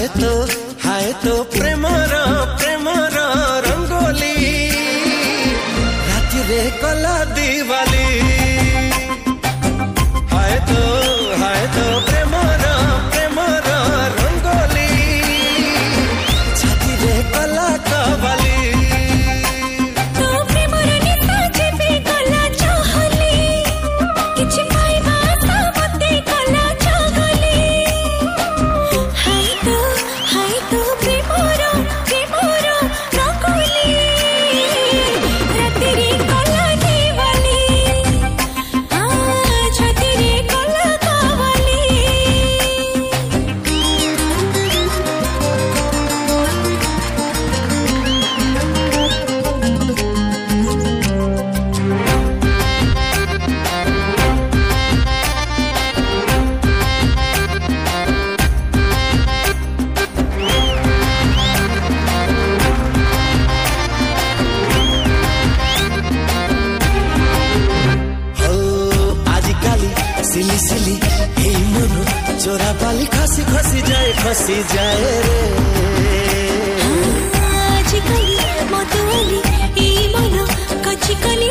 हाय तो प्रेमर रंगोली राति रे कला दिवाली हाय तो प्रेमर रंगोली छाती रे कला कवाली सिली सिली हे मन चोरा पाली खसी जाए रे आजिकली मतवाली ए मन कची कली